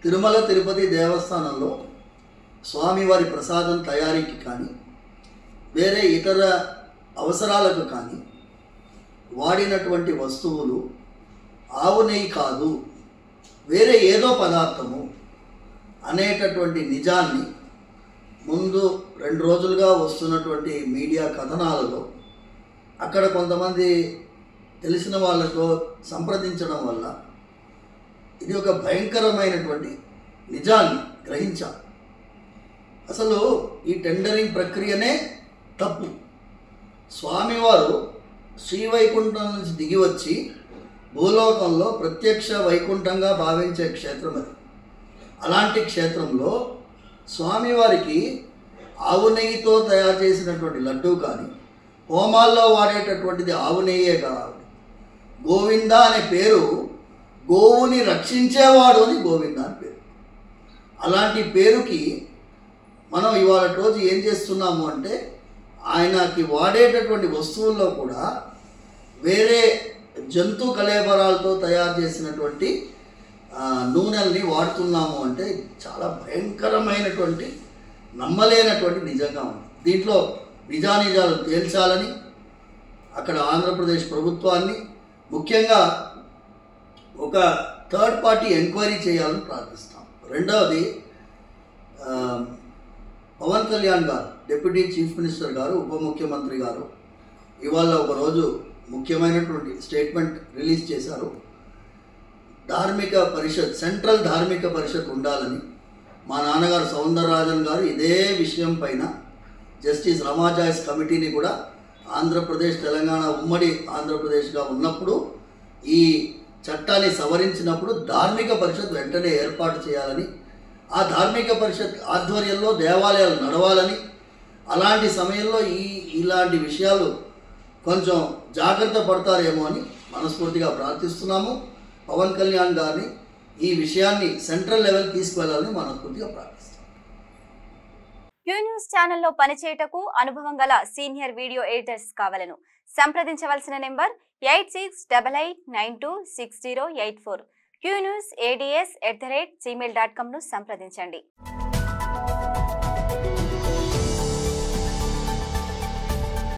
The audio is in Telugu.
తిరుమల తిరుపతి దేవస్థానంలో స్వామివారి ప్రసాదం తయారీకి కానీ వేరే ఇతర అవసరాలకు కానీ వాడినటువంటి వస్తువులు ఆవు నెయ్యి కాదు, వేరే ఏదో పదార్థము అనేటటువంటి నిజాన్ని ముందు 2 రోజులుగా వస్తున్నటువంటి మీడియా కథనాలలో అక్కడ కొంతమంది తెలిసిన వాళ్ళతో సంప్రదించడం వల్ల ఇది ఒక భయంకరమైనటువంటి నిజాన్ని గ్రహించాం. అసలు ఈ టెండరింగ్ ప్రక్రియనే తప్పు. స్వామివారు శ్రీవైకుంఠం నుంచి దిగి వచ్చి భూలోకంలో ప్రత్యక్ష వైకుంఠంగా భావించే క్షేత్రం అది. అలాంటి క్షేత్రంలో స్వామివారికి ఆవు నెయ్యితో తయారు చేసినటువంటి లడ్డూ కానీ, హోమాల్లో వాడేటటువంటిది ఆవు నెయ్యే కాదు. గోవింద అనే పేరు గోవుని రక్షించేవాడు అని గోవింద అని పేరు. అలాంటి పేరుకి మనం ఇవాళ రోజు ఏం చేస్తున్నాము అంటే ఆయనకి వాడేటటువంటి వస్తువుల్లో కూడా వేరే జంతు కళేబరాలతో తయారు చేసినటువంటి నూనెల్ని వాడుతున్నాము అంటే చాలా భయంకరమైనటువంటి నమ్మలేనటువంటి నిజంగా ఉంది. దీంట్లో నిజానిజాలు తేల్చాలని అక్కడ ఆంధ్రప్రదేశ్ ప్రభుత్వాన్ని, ముఖ్యంగా ఒక థర్డ్ పార్టీ ఎంక్వైరీ చేయాలని ప్రార్థిస్తాం. రెండవది, పవన్ కళ్యాణ్ గారు, డిప్యూటీ చీఫ్ మినిస్టర్ గారు, ఉప ముఖ్యమంత్రి గారు ఇవాళ ఒకరోజు ముఖ్యమైనటువంటి స్టేట్మెంట్ రిలీజ్ చేశారు. ధార్మిక పరిషత్, సెంట్రల్ ధార్మిక పరిషత్ ఉండాలని. మా నాన్నగారు సౌందరరాజన్ గారు ఇదే విషయం పైన జస్టిస్ రమాజాయిస్ కమిటీని కూడా ఆంధ్రప్రదేశ్ తెలంగాణ ఉమ్మడి ఆంధ్రప్రదేశ్గా ఉన్నప్పుడు ఈ చట్టాన్ని సవరించినప్పుడు ధార్మిక పరిషత్ వెంటనే ఏర్పాటు చేయాలని, ఆ ధార్మిక పరిషత్ ఆధ్వర్యంలో దేవాలయాలు నడవాలని, అలాంటి సమయంలో ఇలాంటి విషయాలు కొంచెం జాగ్రత్త పడతారేమో అని మనస్ఫూర్తిగా ప్రార్థిస్తున్నాము. పవన్ కళ్యాణ్ గారిని ఈ విషయాన్ని సెంట్రల్ లెవెల్ తీసుకువెళ్ళాలని మనస్ఫూర్తిగా ప్రార్థిస్తాం. క్యూ న్యూస్ ఛానల్లో పనిచేయటకు అనుభవం గల సీనియర్ వీడియో ఎడిటర్స్ కావాలను సంప్రదించవలసిన నెంబర్ 8688926084. qnews@gmail.com ను సంప్రదించండి.